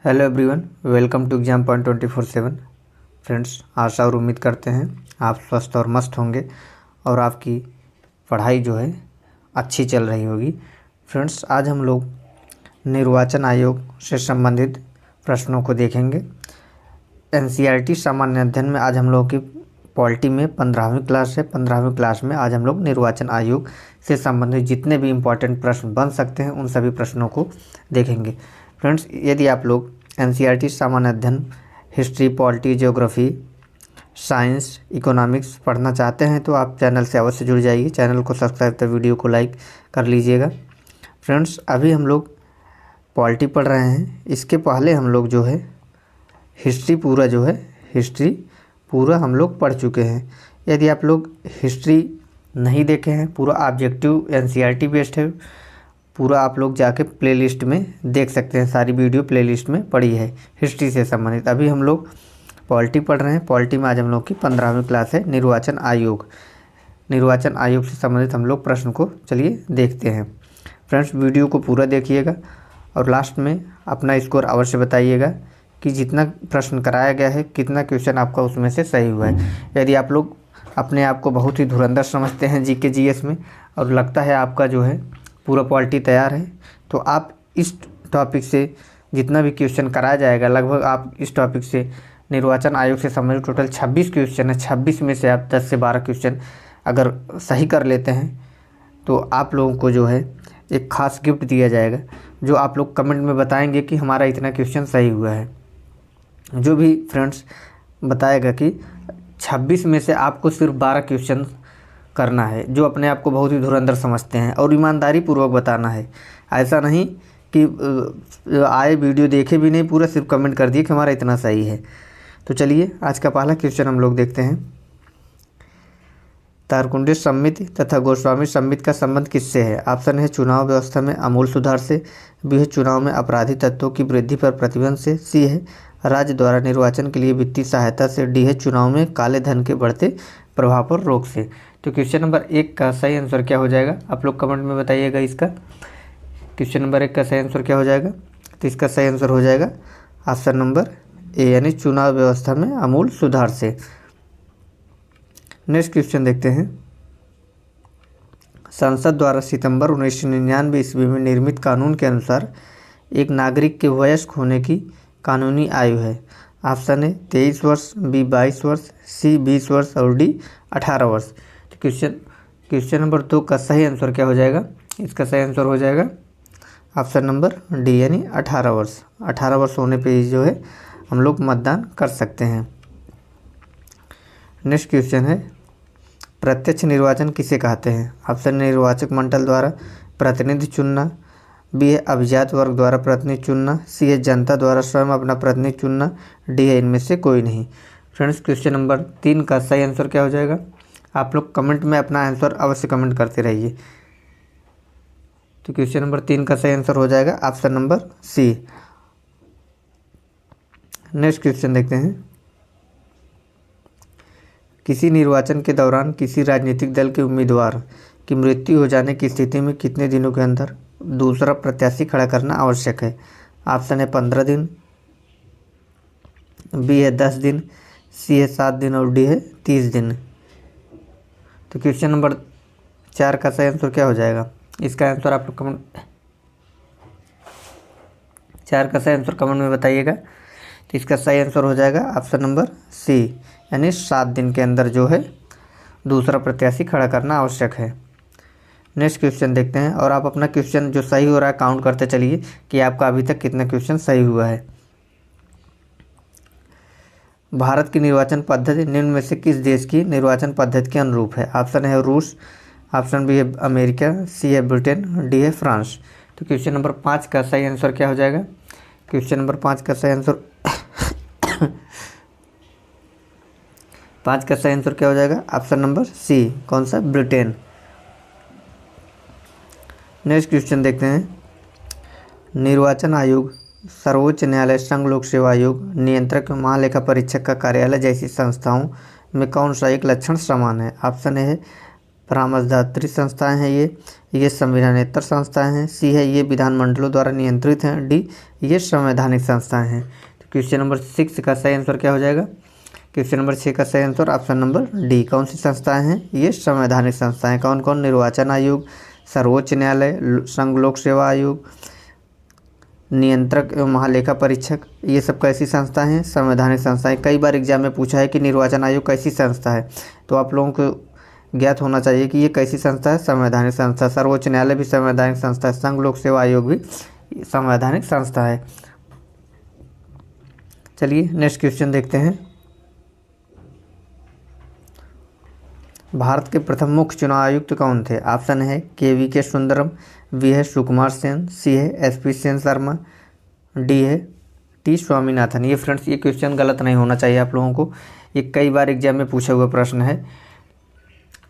Hello everyone, welcome to exam point 24/7। Friends, आशा और उम्मीद करते हैं आप स्वस्थ और मस्त होंगे और आपकी पढ़ाई जो है अच्छी चल रही होगी। फ्रेंड्स, आज हम लोग निर्वाचन आयोग से संबंधित प्रश्नों को देखेंगे। एनसीईआरटी सामान्य अध्ययन में आज हम लोग की पॉलिटी में 15वीं क्लास है। 15वीं क्लास में आज हम लोग निर्वाचन आयोग से संबंधित जितने भी इम्पोर्टेंट प्रश्न बन सकते हैं उन सभी प्रश्नों को देखेंगे। फ्रेंड्स, यदि आप लोग एनसीईआरटी सामान्य अध्ययन, history, polity, geography, science, economics पढ़ना चाहते हैं तो आप चैनल से अवश्य जुड़ जाइए। चैनल को सब्सक्राइब कर वीडियो को लाइक कर लीजिएगा। फ्रेंड्स, अभी हम लोग पॉलिटी पढ़ रहे हैं। इसके पहले हम लोग जो है हिस्ट्री पूरा हम लोग पढ़ चुके हैं। यदि आप लोग हिस्ट्री नहीं देखे हैं, पूरा ऑब्जेक्टिव एनसीईआरटी बेस्ड है, पूरा आप लोग जाके प्लेलिस्ट में देख सकते हैं। सारी वीडियो प्लेलिस्ट में पड़ी है हिस्ट्री से संबंधित। अभी हम लोग पॉलिटी पढ़ रहे हैं। पॉलिटी में आज हम लोग की 15वीं क्लास है। निर्वाचन आयोग से संबंधित हम लोग प्रश्न को चलिए देखते हैं। फ्रेंड्स, वीडियो को पूरा देखिएगा और लास्ट में अपना स्कोर अवश्य बताइएगा कि जितना प्रश्न कराया गया है कितना क्वेश्चन आपका उसमें से सही हुआ है। यदि आप लोग अपने आप को बहुत ही धुरंधर समझते हैं जीके जीएस में और लगता है आपका जो है पूरा पॉलिटी तैयार है, तो आप इस टॉपिक से जितना भी क्वेश्चन कराया जाएगा, लगभग आप इस टॉपिक से निर्वाचन आयोग से संबंधित टोटल 26 क्वेश्चन है। 26 में से आप 10 से 12 क्वेश्चन अगर सही कर लेते हैं तो आप लोगों को जो है एक ख़ास गिफ्ट दिया जाएगा, जो आप लोग कमेंट में बताएंगे कि हमारा इतना क्वेश्चन सही हुआ है। जो भी फ्रेंड्स बताएगा कि 26 में से आपको सिर्फ 12 क्वेश्चन करना है, जो अपने आप को बहुत ही धुरंधर समझते हैं, और ईमानदारी पूर्वक बताना है। ऐसा नहीं कि आए वीडियो देखे भी नहीं, पूरा सिर्फ कमेंट कर दिए कि हमारा इतना सही है। तो चलिए आज का पहला क्वेश्चन हम लोग देखते हैं। तारकुंडे समिति तथा गोस्वामी समिति का संबंध किससे है? ऑप्शन है चुनाव व्यवस्था में आमूल सुधार से, बी है चुनाव में अपराधी तत्वों की वृद्धि पर प्रतिबंध से, सी है राज्य द्वारा निर्वाचन के लिए वित्तीय सहायता से, डी है चुनाव में काले धन के बढ़ते प्रभाव पर रोक से। तो क्वेश्चन नंबर 1 का सही आंसर क्या हो जाएगा? आप लोग कमेंट में बताइएगा। इसका क्वेश्चन नंबर 1 का सही आंसर क्या हो जाएगा? तो इसका सही आंसर हो जाएगा ऑप्शन नंबर ए, यानी चुनाव व्यवस्था में आमूल सुधार से। नेक्स्ट क्वेश्चन देखते हैं। संसद द्वारा सितंबर 1999 ईस्वी में निर्मित कानून के अनुसार एक नागरिक के वयस्क होने की कानूनी आयु है। ऑप्शन है 23 वर्ष, बी 22 वर्ष, सी 20 वर्ष और डी 18 वर्ष। तो क्वेश्चन नंबर 2 का सही आंसर क्या हो जाएगा? इसका सही आंसर हो जाएगा ऑप्शन नंबर डी, यानी 18 वर्ष। 18 वर्ष होने पे ही जो है हम लोग मतदान कर सकते हैं। नेक्स्ट क्वेश्चन है, प्रत्यक्ष निर्वाचन किसे कहते हैं? ऑप्शन निर्वाचक मंडल द्वारा प्रतिनिधि चुनना, बी है अभिजात वर्ग द्वारा प्रतिनिधि चुनना, सी है जनता द्वारा स्वयं अपना प्रतिनिधि चुनना, डी है इनमें से कोई नहीं। फ्रेंड्स, क्वेश्चन नंबर 3 का सही आंसर क्या हो जाएगा? आप लोग कमेंट में अपना आंसर अवश्य कमेंट करते रहिए। तो क्वेश्चन नंबर 3 का सही आंसर हो जाएगा option number C. Next question देखते हैं। किसी निर्वाचन के दौरान किसी राजनीतिक दल के उम्मीदवार की मृत्यु हो जाने की स्थिति में कितने दिनों के अंदर दूसरा प्रत्याशी खड़ा करना आवश्यक है? ऑप्शन है 15 दिन, बी है 10 दिन, सी है 7 दिन और डी है 30 दिन। तो क्वेश्चन नंबर 4 का सही आंसर क्या हो जाएगा? इसका आंसर आप लोग कमेंट 4 का सही आंसर कमेंट में बताइएगा। तो इसका सही आंसर हो जाएगा ऑप्शन नंबर सी, यानी 7 दिन के अंदर जो है दूसरा प्रत्याशी खड़ा करना आवश्यक है। नेक्स्ट क्वेश्चन देखते हैं और आप अपना क्वेश्चन जो सही हो रहा है काउंट करते चलिए कि आपका अभी तक कितना क्वेश्चन सही हुआ है। भारत की निर्वाचन पद्धति निम्न में से किस देश की निर्वाचन पद्धति के अनुरूप है? ऑप्शन है रूस, ऑप्शन बी है अमेरिका, सी है ब्रिटेन, डी है फ्रांस। तो क्वेश्चन नंबर 5 का सही आंसर क्या हो जाएगा? क्वेश्चन नंबर 5 का सही आंसर 5 का सही आंसर क्या हो जाएगा? ऑप्शन नंबर सी, कौन सा? ब्रिटेन। नेक्स्ट क्वेश्चन देखते हैं। निर्वाचन आयोग, सर्वोच्च न्यायालय, संघ लोक सेवा आयोग, नियंत्रक, महालेखा परीक्षक का कार्यालय जैसी संस्थाओं में कौन सा एक लक्षण समान है? ऑप्शन ए है परामर्शदात्री संस्थाएं हैं ये संविधानेतर संस्थाएं हैं। सी है ये विधानमंडलों द्वारा नियंत्रित हैं। डी ये संवैधानिक संस्थाएं हैं। तो क्वेश्चन नंबर 6 का सही आंसर क्या हो जाएगा? क्वेश्चन नंबर 6 का सही आंसर ऑप्शन नंबर डी। कौन सी संस्थाएं हैं? ये संवैधानिक संस्थाएं। कौन कौन? निर्वाचन आयोग, सर्वोच्च न्यायालय, संघ लोक सेवा आयोग, नियंत्रक एवं महालेखा परीक्षक, ये सब कैसी संस्था हैं? संवैधानिक संस्थाएं। कई बार एग्जाम में पूछा है कि निर्वाचन आयोग कैसी संस्था है, तो आप लोगों को ज्ञात होना चाहिए कि ये कैसी संस्था है? संवैधानिक संस्था। सर्वोच्च न्यायालय भी संवैधानिक संस्था है, संघ लोक सेवा आयोग भी संवैधानिक संस्था है। चलिए नेक्स्ट क्वेश्चन देखते हैं। भारत के प्रथम मुख्य चुनाव आयुक्त कौन थे? ऑप्शन है के सुंदरम, बी है सुकुमार सेन, सी है एसपी सेन शर्मा, डी है टी स्वामीनाथन। ये फ्रेंड्स ये क्वेश्चन गलत नहीं होना चाहिए आप लोगों को, ये कई बार एग्जाम में पूछा हुआ प्रश्न है।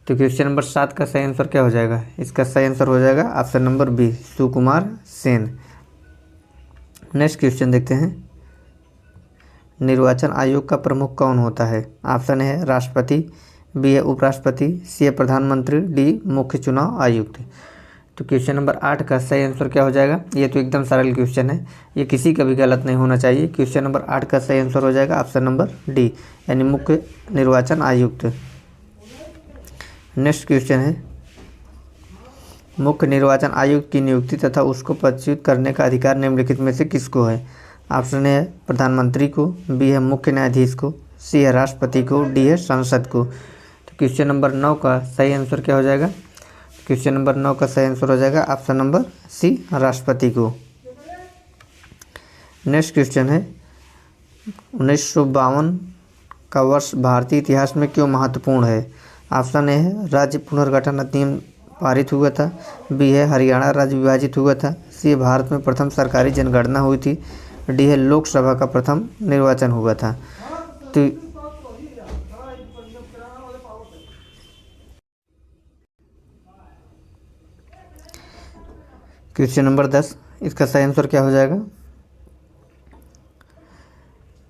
तो क्वेश्चन नंबर 7 का सही आंसर क्या हो जाएगा? इसका सही आंसर हो जाएगा option number B, Sukumar Sen. Next question देखते हैं। निर्वाचन आयोग का प्रमुख कौन होता है? ऑप्शन है राष्ट्रपति, बी है उपराष्ट्रपति, सी है प्रधानमंत्री, डी मुख्य चुनाव आयुक्त। तो क्वेश्चन नंबर 8 का सही आंसर क्या हो जाएगा? ये तो एकदम सरल क्वेश्चन है, ये किसी का भी गलत नहीं होना चाहिए। क्वेश्चन नंबर 8 का सही आंसर हो जाएगा ऑप्शन नंबर डी, यानी मुख्य निर्वाचन आयुक्त। नेक्स्ट क्वेश्चन है, मुख्य निर्वाचन आयुक्त की नियुक्ति तथा उसको पदच्युत करने का अधिकार निम्नलिखित में से किसको है? ऑप्शन है प्रधानमंत्री को, बी है मुख्य न्यायाधीश को, सी है राष्ट्रपति को, डी है संसद को। तो क्वेश्चन नंबर 9 का सही आंसर क्या हो जाएगा? क्वेश्चन नंबर 9 का सही आंसर हो जाएगा ऑप्शन नंबर सी, राष्ट्रपति को। नेक्स्ट क्वेश्चन है, 1952 का वर्ष भारतीय इतिहास में क्यों महत्वपूर्ण है? ऑप्शन ए है राज्य पुनर्गठन अधिनियम पारित हुआ था, बी है हरियाणा राज्य विभाजित हुआ था, सी है भारत में प्रथम सरकारी जनगणना हुई थी, डी है लोकसभा का प्रथम निर्वाचन हुआ था। तो क्वेश्चन नंबर 10 इसका सही आंसर क्या हो जाएगा?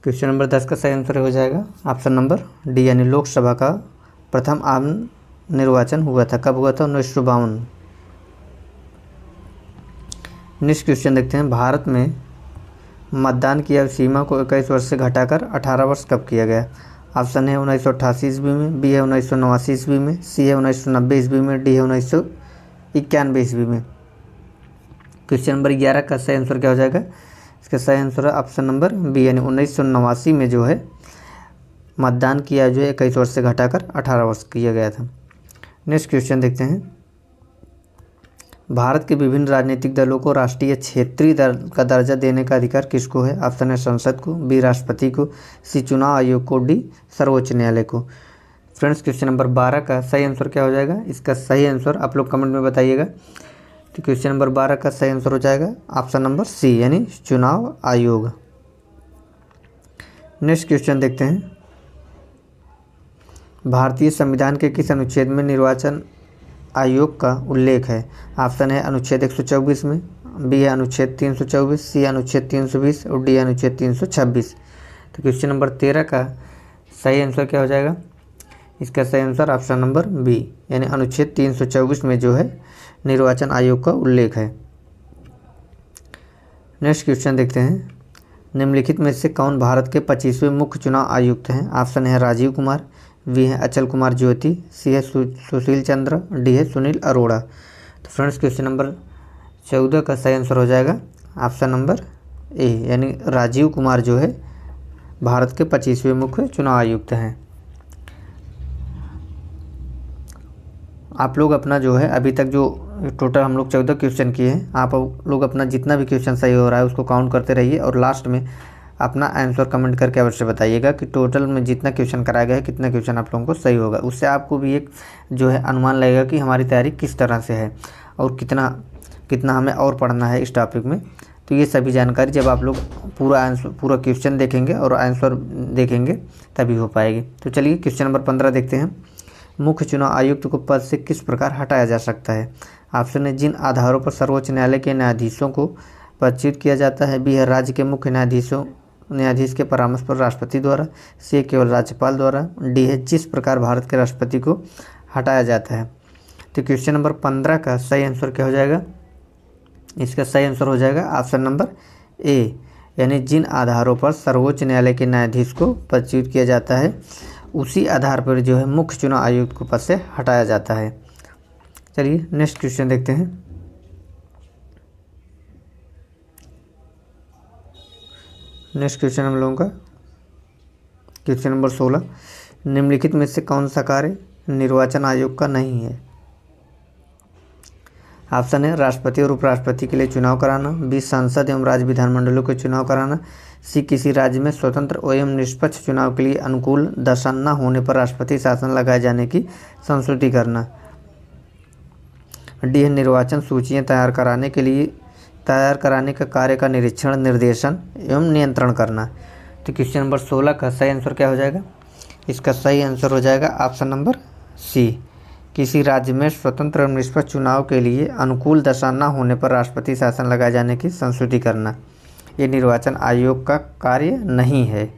क्वेश्चन नंबर 10 का सही आंसर हो जाएगा ऑप्शन नंबर डी, यानी लोकसभा का प्रथम आम निर्वाचन हुआ था। कब हुआ था? 1952। नेक्स्ट क्वेश्चन देखते हैं। भारत में मतदान की आयु सीमा को 21 वर्ष से घटाकर 18 वर्ष कब किया गया? ऑप्शन है 1988 ईस्वी में, बी है 1989 ईस्वी में, सी है 1990 ईस्वी में, डी है 1991 ईस्वी में। क्वेश्चन नंबर 11 का सही आंसर क्या हो जाएगा? इसका सही आंसर है ऑप्शन नंबर बी, यानी 1989 में जो है मतदान की आयु जो है 21 वर्ष से घटाकर 18 वर्ष किया गया था। नेक्स्ट क्वेश्चन देखते हैं। भारत के विभिन्न राजनीतिक दलों को राष्ट्रीय क्षेत्रीय दल का दर्जा देने का अधिकार किसको है? ऑप्शन है संसद को, बी राष्ट्रपति को, सी चुनाव आयोग को, डी सर्वोच्च न्यायालय को। फ्रेंड्स क्वेश्चन नंबर 12 का सही आंसर क्या हो जाएगा? इसका सही आंसर आप लोग कमेंट में बताइएगा। तो क्वेश्चन नंबर 12 का सही आंसर हो जाएगा ऑप्शन नंबर सी, यानी चुनाव आयोग। नेक्स्ट क्वेश्चन देखते हैं। भारतीय संविधान के किस अनुच्छेद में निर्वाचन आयोग का उल्लेख है? ऑप्शन है अनुच्छेद 124 में, बी है अनुच्छेद 324, सी अनुच्छेद 320 और डी अनुच्छेद 326। तो क्वेश्चन नंबर 13 का सही आंसर क्या हो जाएगा? इसका सही आंसर ऑप्शन नंबर बी, यानी अनुच्छेद 324 में जो है निर्वाचन आयोग का उल्लेख है। नेक्स्ट क्वेश्चन देखते हैं। निम्नलिखित में से कौन भारत के 25वें मुख्य चुनाव आयुक्त हैं? ऑप्शन है राजीव कुमार, बी है अचल कुमार ज्योति, सी है सुशील चंद्र, डी है सुनील अरोड़ा। तो फ्रेंड्स क्वेश्चन नंबर 14 का सही आंसर हो जाएगा ऑप्शन नंबर ए, यानी राजीव कुमार जो है भारत के 25वें मुख्य चुनाव आयुक्त हैं। आप लोग अपना जो है अभी तक जो टोटल हम लोग 14 क्वेश्चन किए हैं, आप लोग अपना जितना भी क्वेश्चन सही हो रहा है उसको काउंट करते रहिए और लास्ट में अपना आंसर कमेंट करके अवश्य बताइएगा कि टोटल में जितना क्वेश्चन कराया गया है कितना क्वेश्चन आप लोगों को सही होगा। उससे आपको भी एक जो है अनुमान लगेगा कि हमारी तैयारी किस तरह से है और कितना हमें और पढ़ना है इस टॉपिक में। तो ये सभी जानकारी जब आप लोग पूरा क्वेश्चन देखेंगे और आंसर देखेंगे तभी हो पाएगी। तो चलिए क्वेश्चन नंबर 15 देखते हैं। मुख्य चुनाव आयुक्त को पद से किस प्रकार हटाया जा सकता है? ऑप्शन है जिन आधारों पर सर्वोच्च न्यायालय के न्यायाधीशों को पदच्युत किया जाता है, बी है राज्य के मुख्य न्यायाधीश के परामर्श पर राष्ट्रपति द्वारा, सी केवल राज्यपाल द्वारा, डी है जिस प्रकार भारत के राष्ट्रपति को हटाया जाता है। तो क्वेश्चन नंबर 15 का सही आंसर क्या हो जाएगा? इसका सही आंसर हो जाएगा ऑप्शन नंबर ए, यानी जिन आधारों पर सर्वोच्च न्यायालय के न्यायाधीश को पदच्युत किया जाता है उसी आधार पर जो है मुख्य चुनाव आयुक्त को पद से हटाया जाता है। चलिए नेक्स्ट क्वेश्चन देखते हैं। नेक्स्ट क्वेश्चन हम लोगों का क्वेश्चन नंबर 16, निम्नलिखित में से कौन सा कार्य निर्वाचन आयोग का नहीं है? ऑप्शन है राष्ट्रपति और उपराष्ट्रपति के लिए चुनाव कराना, बी संसद एवं राज्य विधानमंडलों के चुनाव कराना, सी किसी राज्य में स्वतंत्र एवं निष्पक्ष चुनाव के लिए अनुकूल दशा न होने पर राष्ट्रपति शासन लगाए जाने की संस्तुति करना, डी है निर्वाचन सूचियां तैयार कराने का कार्य का निरीक्षण, निर्देशन एवं नियंत्रण करना। तो क्वेश्चन नंबर 16 का सही आंसर क्या हो जाएगा? इसका सही आंसर हो जाएगा ऑप्शन नंबर सी, किसी राज्य में स्वतंत्र एवं निष्पक्ष चुनाव के लिए अनुकूल दशा न होने पर राष्ट्रपति शासन लगाए जाने की संस्तुति करना। ये निर्वाचन आयोग का कार्य नहीं है।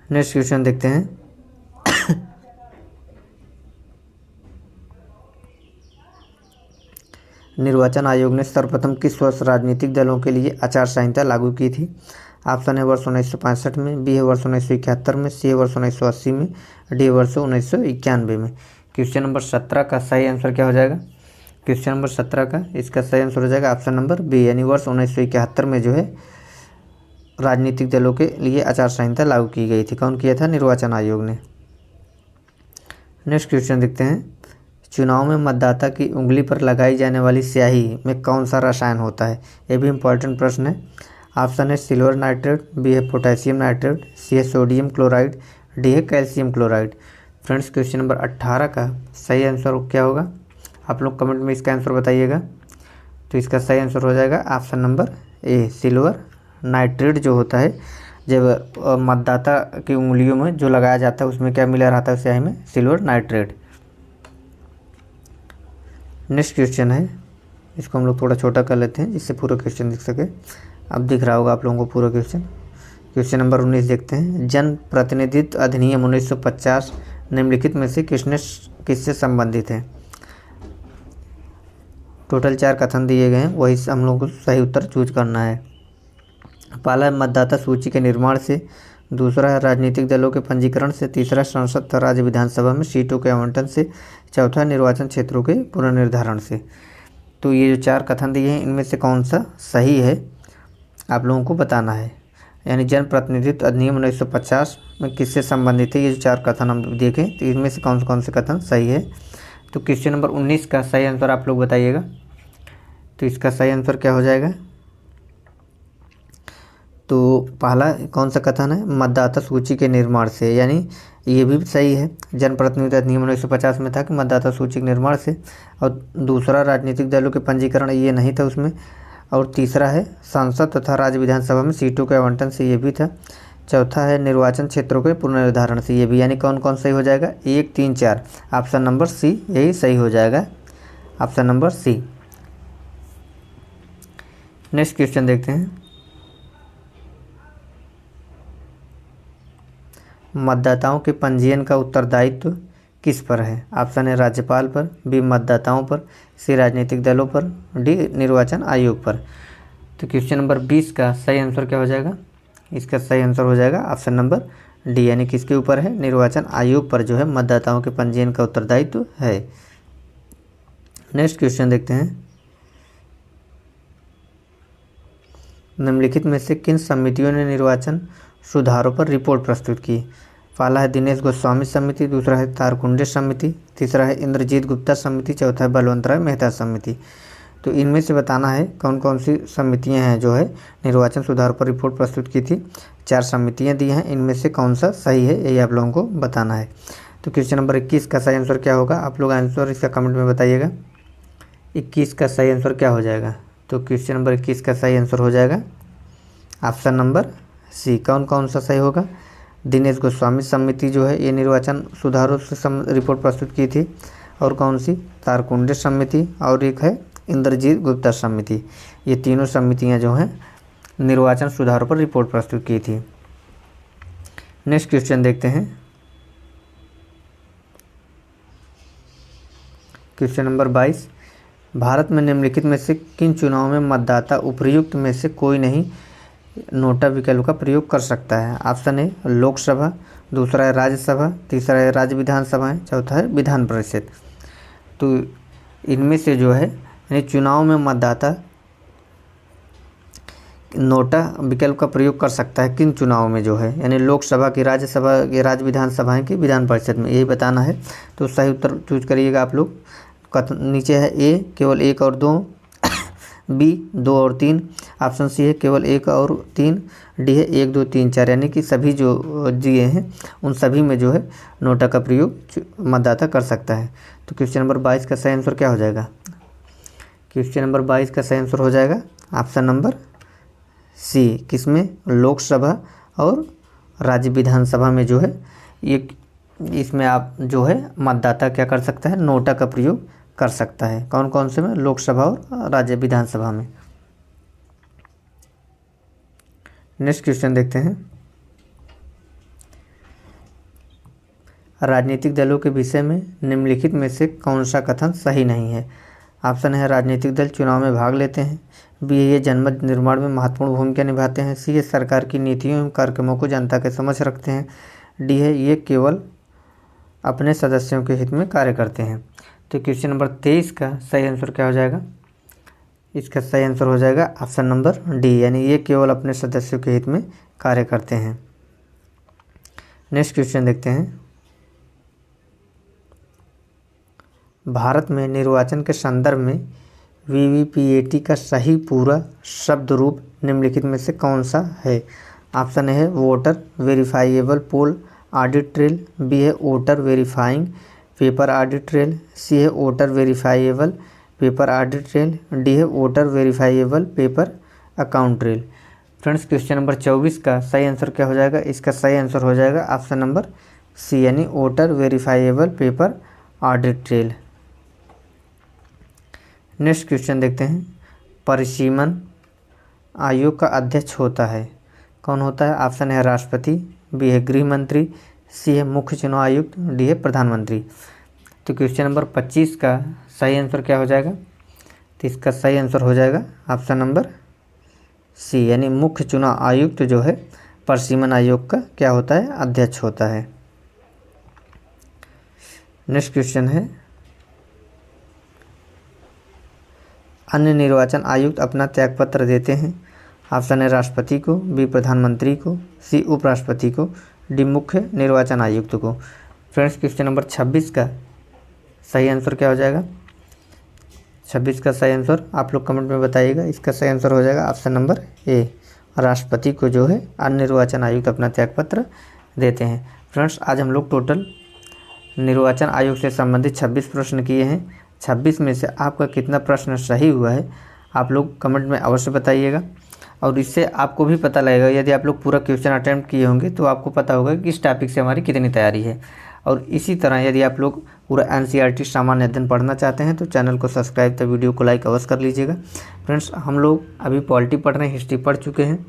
नेक्स्ट क्वेश्चन देखते हैं। निर्वाचन आयोग ने सर्वप्रथम किस वर्ष राजनीतिक दलों के लिए आचार संहिता लागू की थी? ऑप्शन है वर्ष 1965 में, बी है वर्ष 1971 में, सी है वर्ष 1980 में, डी है वर्ष 1991 में। क्वेश्चन नंबर 17 का सही आंसर क्या हो जाएगा? क्वेश्चन नंबर 17 का इसका सही आंसर हो जाएगा ऑप्शन नंबर बी, यानी वर्ष 1971 में जो है राजनीतिक दलों के लिए आचार संहिता लागू की गई थी। कौन किया था? निर्वाचन आयोग ने। नेक्स्ट क्वेश्चन देखते हैं। चुनाव में मतदाता की उंगली पर लगाई जाने वाली स्याही में कौन सा रसायन होता है? ये भी इम्पोर्टेंट प्रश्न है। ऑप्शन है सिल्वर नाइट्रेट, बी है पोटेशियम नाइट्रेट, सी है सोडियम क्लोराइड, डी है calcium chloride. Friends question number 18 का सही आंसर क्या होगा? आप लोग कमेंट में इसका आंसर बताइएगा। तो इसका सही आंसर हो जाएगा option number A, silver nitrate जो होता है जब मतदाता की उंगलियों में जो लगाया जाता है उसमें क्या मिला रहता है स्याही में? Silver nitrate. नेक्स्ट क्वेश्चन है, इसको हम लोग थोड़ा छोटा कर लेते हैं जिससे पूरा क्वेश्चन दिख सके। अब दिख रहा होगा आप लोगों को पूरा क्वेश्चन। क्वेश्चन नंबर 19 देखते हैं। जन प्रतिनिधित्व अधिनियम 1950 निम्नलिखित में से किससे संबंधित है? टोटल 4 कथन दिए गए हैं, वही हम लोगों को सही उत्तर चूज करना है। पहला मतदाता सूची के निर्माण से, दूसरा है राजनीतिक दलों के पंजीकरण से, तीसरा संसद तथा राज्य विधानसभा में सीटों के आवंटन से, चौथा निर्वाचन क्षेत्रों के पुनर्निर्धारण से। तो ये जो 4 कथन दिए हैं इनमें से कौन सा सही है आप लोगों को बताना है। यानी जन प्रतिनिधित्व अधिनियम 1950 में किससे संबंधित है? ये जो 4 कथन हम देखें तो इनमें से कौन से कथन सही है? तो क्वेश्चन नंबर 19 का सही आंसर आप लोग बताइएगा। तो इसका सही आंसर क्या हो जाएगा? तो पहला कौन सा कथन है? मतदाता सूची के निर्माण से, यानी ये भी सही है। जनप्रतिनिधित्व अधिनियम 1950 में था कि मतदाता सूची के निर्माण से, और दूसरा राजनीतिक दलों के पंजीकरण ये नहीं था उसमें, और तीसरा है संसद तथा राज्य विधानसभा में सीटों के आवंटन से, ये भी था। चौथा है निर्वाचन क्षेत्रों के पुनर्निर्धारण से, ये भी। यानी कौन कौन सही हो जाएगा? 1, 3, 4। ऑप्शन नंबर सी यही सही हो जाएगा, option number C. Next question देखते हैं। मतदाताओं के पंजीयन का उत्तरदायित्व किस पर है? ऑप्शन है राज्यपाल पर, बी मतदाताओं पर, सी राजनीतिक दलों पर, डी निर्वाचन आयोग पर। तो क्वेश्चन नंबर 20 का सही आंसर क्या हो जाएगा? इसका सही आंसर हो जाएगा ऑप्शन नंबर डी, यानी किसके ऊपर है? निर्वाचन आयोग पर जो है मतदाताओं के पंजीयन का उत्तरदायित्व है। नेक्स्ट क्वेश्चन देखते हैं। निम्नलिखित में से किन समितियों ने निर्वाचन सुधारों पर रिपोर्ट प्रस्तुत की? पहला है दिनेश गोस्वामी समिति, दूसरा है तारकुंडे समिति, तीसरा है इंद्रजीत गुप्ता समिति, चौथा है बलवंत राय मेहता समिति। तो इनमें से बताना है कौन कौन सी समितियां हैं जो है निर्वाचन सुधार पर रिपोर्ट प्रस्तुत की थी। 4 समितियां दी हैं, इनमें से कौन सा सही है यही आप लोगों को बताना है। तो क्वेश्चन नंबर 21 का सही आंसर क्या होगा? आप लोग आंसर इसका कमेंट में बताइएगा। 21 का सही आंसर क्या हो जाएगा? तो क्वेश्चन नंबर 21 का सही आंसर हो जाएगा ऑप्शन नंबर सी। कौन कौन सा सही होगा? दिनेश गोस्वामी समिति जो है ये निर्वाचन सुधारों से रिपोर्ट प्रस्तुत की थी, और कौन सी? तारकुंडे समिति, और एक है इंद्रजीत गुप्ता समिति। ये तीनों समितियां जो हैं निर्वाचन सुधारों पर रिपोर्ट प्रस्तुत की थी। नेक्स्ट क्वेश्चन देखते हैं। क्वेश्चन नंबर 22, भारत में निम्नलिखित में से किन चुनाव में मतदाता उपर्युक्त में से कोई नहीं नोटा विकल्प का प्रयोग कर सकता है? ऑप्शन ए लोकसभा, दूसरा है राज्यसभा, तीसरा है राज्य विधानसभाएं, चौथा है विधान परिषद। तो इनमें से जो है यानी चुनाव में मतदाता नोटा विकल्प का प्रयोग कर सकता है किन चुनाव में जो है, यानी लोकसभा की, राज्यसभा की, राज्य विधानसभाएं की, विधान परिषद में, यही बताना है। तो सही उत्तर चूज करिएगा आप लोग। नीचे है ए केवल 1 और 2, बी 2 और 3, ऑप्शन सी है केवल 1 और 3, डी है 1 2 3 4, यानी कि सभी जो दिए हैं उन सभी में जो है नोटा का प्रयोग मतदाता कर सकता है। तो क्वेश्चन नंबर 22 का सही आंसर क्या हो जाएगा? क्वेश्चन नंबर 22 का सही आंसर हो जाएगा ऑप्शन नंबर सी, किसमें? लोकसभा और राज्य विधानसभा में जो है ये, इसमें आप जो है मतदाता क्या कर सकता है? नोटा का प्रयोग कर सकता है। कौन कौन से में? लोकसभा और राज्य विधानसभा में। नेक्स्ट क्वेश्चन देखते हैं, राजनीतिक दलों के विषय में निम्नलिखित में से कौन सा कथन सही नहीं है? ऑप्शन है राजनीतिक दल चुनाव में भाग लेते हैं, बी ये जनमत निर्माण में महत्वपूर्ण भूमिका निभाते हैं, सी ये सरकार की नीतियों एवं कार्यक्रमों को जनता के समक्ष रखते हैं, डी है ये केवल अपने सदस्यों के हित में कार्य करते हैं। तो क्वेश्चन नंबर 23 का सही आंसर क्या हो जाएगा? इसका सही आंसर हो जाएगा ऑप्शन नंबर डी, यानी ये केवल अपने सदस्यों के हित में कार्य करते हैं। नेक्स्ट क्वेश्चन देखते हैं, भारत में निर्वाचन के संदर्भ में वीवीपीएटी का सही पूरा शब्द रूप निम्नलिखित में से कौन सा है? ऑप्शन ए है voter verifiable poll audit trail, B है voter verifying paper audit trail, C है voter verifiable paper audit trail, D है voter verifiable paper account trail. Friends question number 24 का सही आंसर क्या हो जाएगा? इसका सही आंसर हो जाएगा ऑप्शन नंबर सी, यानी voter verifiable paper audit trail. Next question देखते हैं, परिसीमन आयोग का अध्यक्ष होता है, कौन होता है? ऑप्शन है राष्ट्रपति, बी है गृह मंत्री, सी है मुख्य चुनाव आयुक्त, डी है प्रधानमंत्री। तो क्वेश्चन नंबर 25 का सही आंसर क्या हो जाएगा? तो इसका सही आंसर हो जाएगा ऑप्शन नंबर सी, यानी मुख्य चुनाव आयुक्त जो है परिसीमन आयोग का क्या होता है? अध्यक्ष होता है। नेक्स्ट क्वेश्चन है, अन्य निर्वाचन आयुक्त अपना त्यागपत्र देते हैं, ऑप्शन है राष्ट्रपति को, बी प्रधानमंत्री को, सी उपराष्ट्रपति को, डी मुख्य निर्वाचन आयुक्त को। फ्रेंड्स क्वेश्चन नंबर 26 का सही आंसर क्या हो जाएगा? 26 का सही आंसर आप लोग कमेंट में बताइएगा। इसका सही आंसर हो जाएगा ऑप्शन नंबर ए, राष्ट्रपति को जो है अन्य निर्वाचन आयुक्त अपना त्यागपत्र देते हैं। फ्रेंड्स आज हम लोग टोटल निर्वाचन आयोग से संबंधित 26 प्रश्न किए हैं। 26 में से आपका कितना प्रश्न सही हुआ है आप लोग कमेंट में अवश्य बताइएगा, और इससे आपको भी पता लगेगा, यदि आप लोग पूरा क्वेश्चन अटेम्प्ट किए होंगे तो आपको पता होगा कि इस टॉपिक से हमारी कितनी तैयारी है। और इसी तरह यदि आप लोग पूरा एनसीईआरटी सामान्य अध्ययन पढ़ना चाहते हैं तो चैनल को सब्सक्राइब तो वीडियो को लाइक अवश्य कर लीजिएगा। फ्रेंड्स हम लोग अभी पॉलिटी पढ़ रहे हैं, हिस्ट्री पढ़ चुके हैं,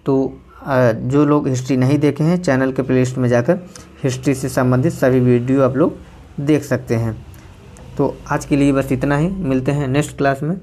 तो जो लोग हिस्ट्री नहीं देखे हैं चैनल के प्लेलिस्ट में जाकर हिस्ट्री से संबंधित सभी वीडियो आप लोग देख सकते हैं। तो आज के लिए बस इतना ही, मिलते हैं नेक्स्ट क्लास में।